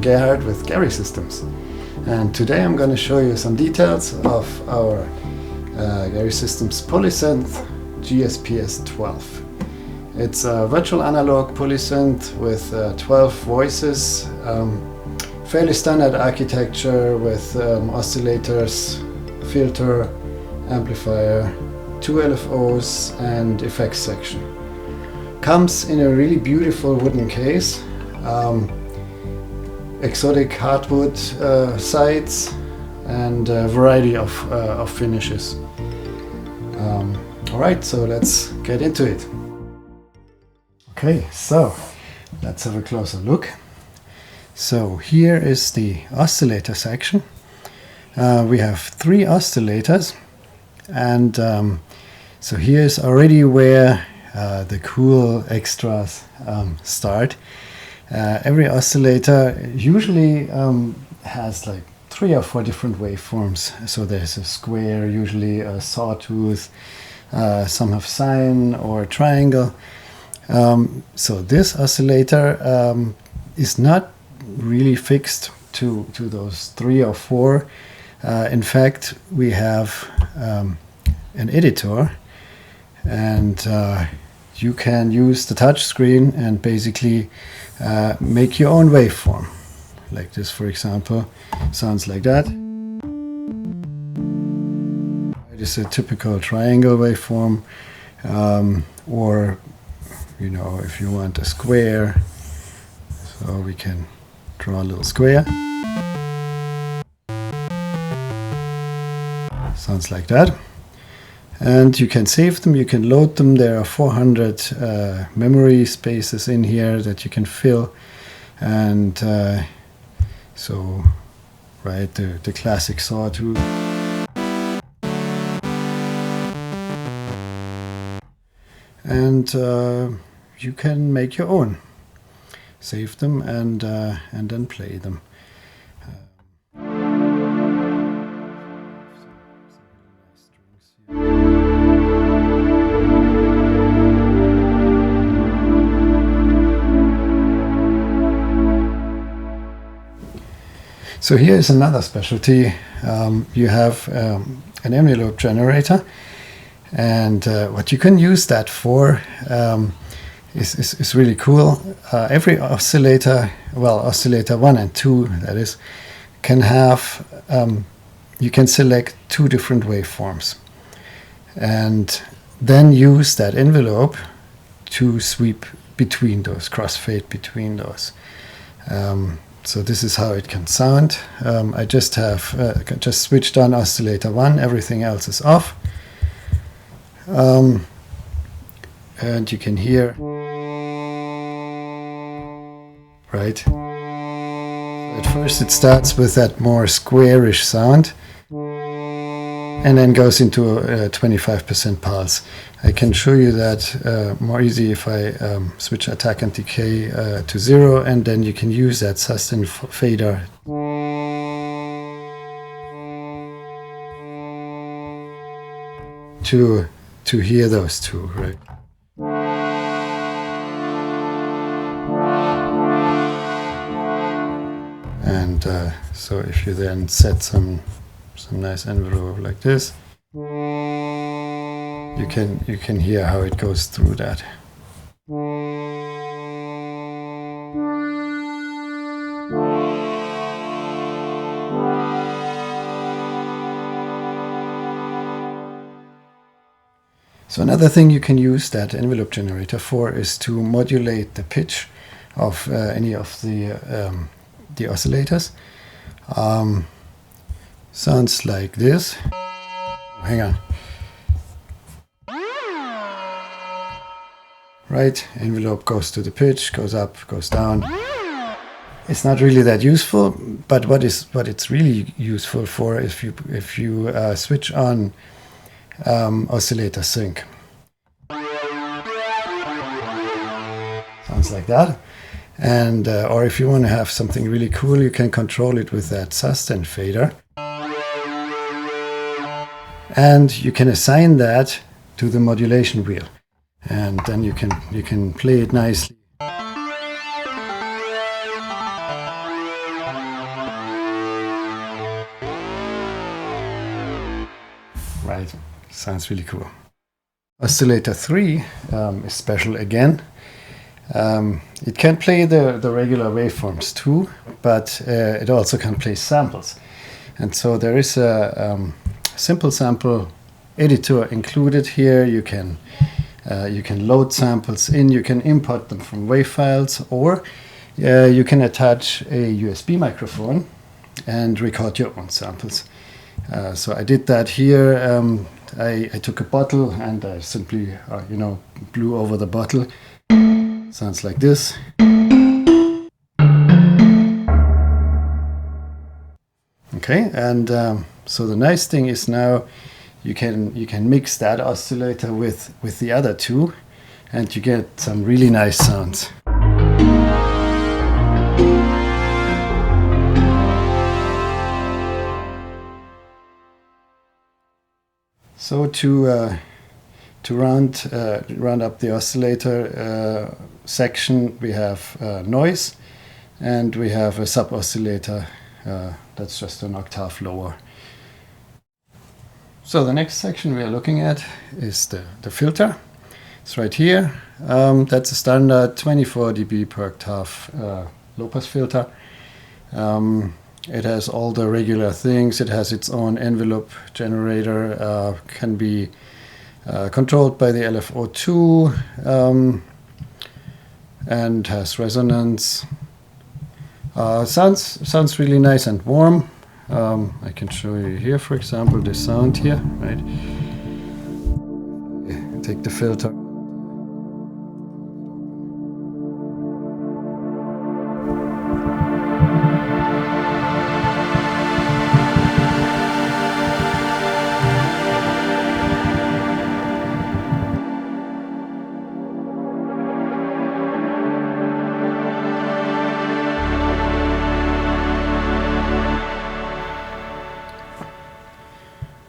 Gerhard with GERRYsystems, and today I'm going to show you some details of our GERRYsystems Poly Synth GSPS12. It's a virtual analog poly synth with 12 voices, fairly standard architecture with oscillators, filter, amplifier, 2 LFOs and effects section. Comes in a really beautiful wooden case, exotic hardwood sides, and a variety of finishes. Alright, so let's get into it. Okay, so let's have a closer look. So here is the oscillator section. We have 3 oscillators, and so here's already where the cool extras start. Every oscillator usually has like 3 or 4 different waveforms. So there's a square, usually a sawtooth, some have sine or triangle. So this oscillator is not really fixed to those 3 or 4. In fact, we have an editor, and you can use the touch screen and basically make your own waveform. Like this, for example, sounds like that. It is a typical triangle waveform, or you know, if you want a square, so we can draw a little square. Sounds like that. And you can save them, you can load them. There are 400 memory spaces in here that you can fill. And so, right, the classic sawtooth. And you can make your own. Save them and then play them. So here is another specialty. You have an envelope generator, and what you can use that for is really cool. Every oscillator, well, oscillator 1 and 2, that is, can have, you can select 2 different waveforms, and then use that envelope to sweep between those, crossfade between those. So this is how it can sound. I just have just switched on oscillator 1, everything else is off. And you can hear, right? At first it starts with that more squarish sound, and then goes into a 25% pulse. I can show you that more easy if I switch attack and decay to 0, and then you can use that sustain fader to hear those 2, right? And so if you then set some nice envelope like this, you can hear how it goes through that. So another thing you can use that envelope generator for is to modulate the pitch of any of the oscillators. Sounds like this. Hang on. Right, envelope goes to the pitch, goes up, goes down. It's not really that useful, but what it's really useful for if you switch on oscillator sync. Sounds like that. And or if you want to have something really cool, you can control it with that sustain fader. And you can assign that to the modulation wheel, and then you can play it nicely. right? Sounds really cool. Oscillator 3 is special again. It can play the regular waveforms too, but it also can play samples. And so there is a simple sample editor included here. You can load samples in, you can import them from WAV files, or you can attach a USB microphone and record your own samples. So I did that here. I took a bottle and I simply, blew over the bottle. Sounds like this. Okay, and so the nice thing is now you can mix that oscillator with the other two, and you get some really nice sounds. So to round up the oscillator section, we have noise, and we have a sub oscillator that's just an octave lower. So the next section we are looking at is the filter. It's right here. That's a standard 24 dB per octave low pass filter. It has all the regular things. It has its own envelope generator, can be controlled by the LFO2, and has resonance. Sounds really nice and warm. I can show you here, for example, the sound here, right? Take the filter.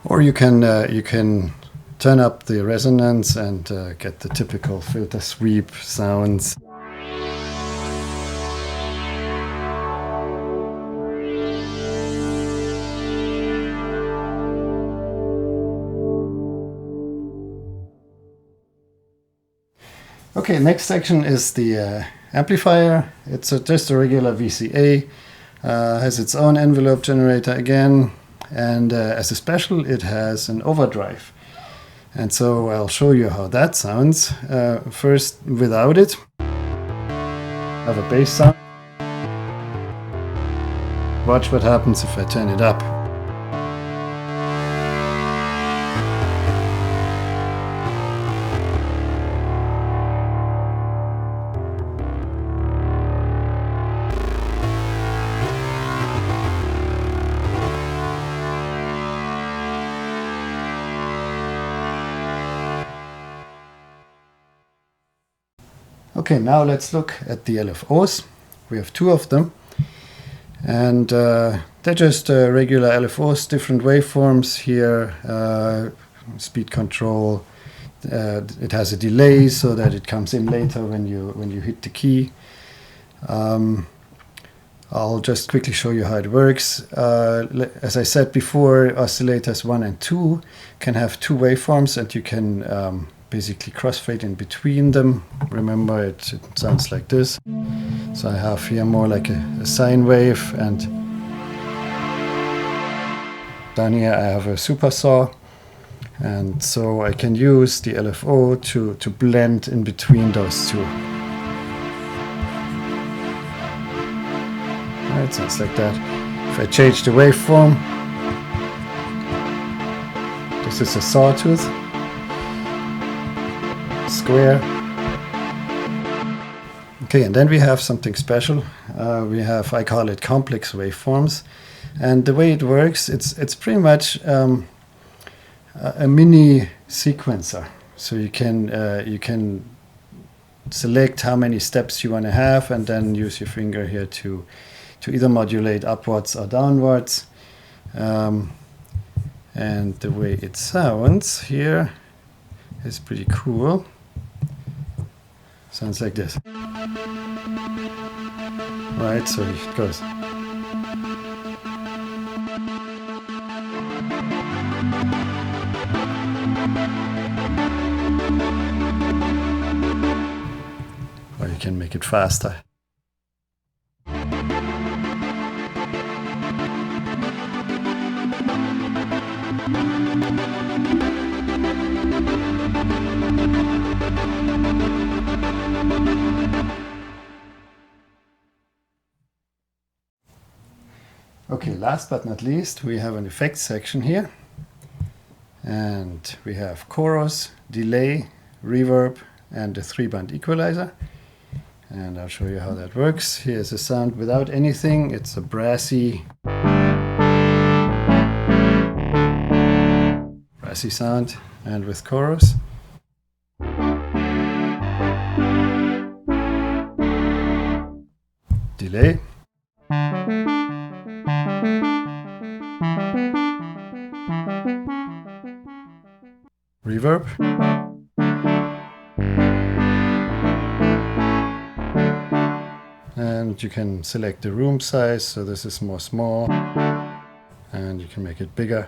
Or you can turn up the resonance and get the typical filter sweep sounds. Okay, next section is the amplifier. It's just a regular VCA, has its own envelope generator again. And as a special, it has an overdrive. And so I'll show you how that sounds. First, without it, I have a bass sound. Watch what happens if I turn it up. Okay, now let's look at the LFOs. We have two of them, and they're just regular LFOs, different waveforms here, speed control. It has a delay so that it comes in later when you hit the key. I'll just quickly show you how it works. As I said before, oscillators 1 and 2 can have two waveforms, and you can basically crossfade in between them. Remember, it sounds like this. So I have here more like a sine wave, and down here I have a supersaw. And so I can use the LFO to blend in between those two. Right, sounds like that. If I change the waveform, this is a sawtooth. Square. Okay, and then we have something special. We have, I call it complex waveforms, and the way it works, it's pretty much a mini sequencer. So you can select how many steps you want to have, and then use your finger here to either modulate upwards or downwards. And the way it sounds here is pretty cool. Sounds like this. Right, so it goes. can make it faster. Okay, last but not least, we have an effects section here. And we have chorus, delay, reverb, and a 3-band equalizer. And I'll show you how that works. Here's a sound without anything. It's a brassy sound. And with chorus, delay, reverb, and you can select the room size, so this is more small, and you can make it bigger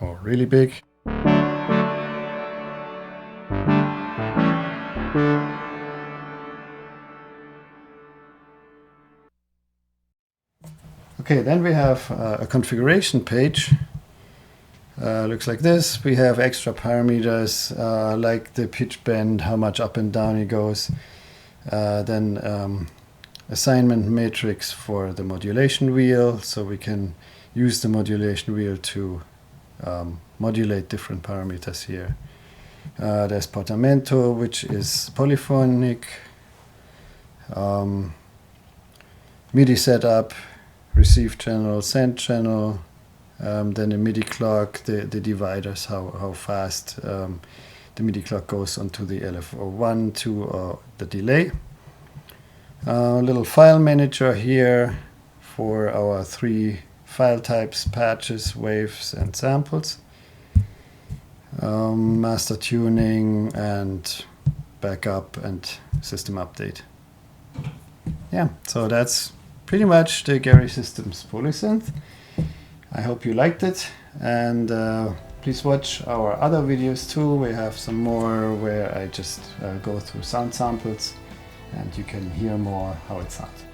or really big. Okay, then we have a configuration page. Looks like this. We have extra parameters like the pitch bend, how much up and down it goes. Then assignment matrix for the modulation wheel, so we can use the modulation wheel to modulate different parameters here. There's portamento, which is polyphonic, MIDI setup, receive channel, send channel, then a MIDI clock, the dividers, how fast the MIDI clock goes onto the LFO1, 2, or the delay. A little file manager here for our 3 file types: patches, waves, and samples. Master tuning and backup and system update. Yeah, so that's pretty much the GERRYsystems Poly Synth. I hope you liked it, and please watch our other videos too. We have some more where I just go through sound samples and you can hear more how it sounds.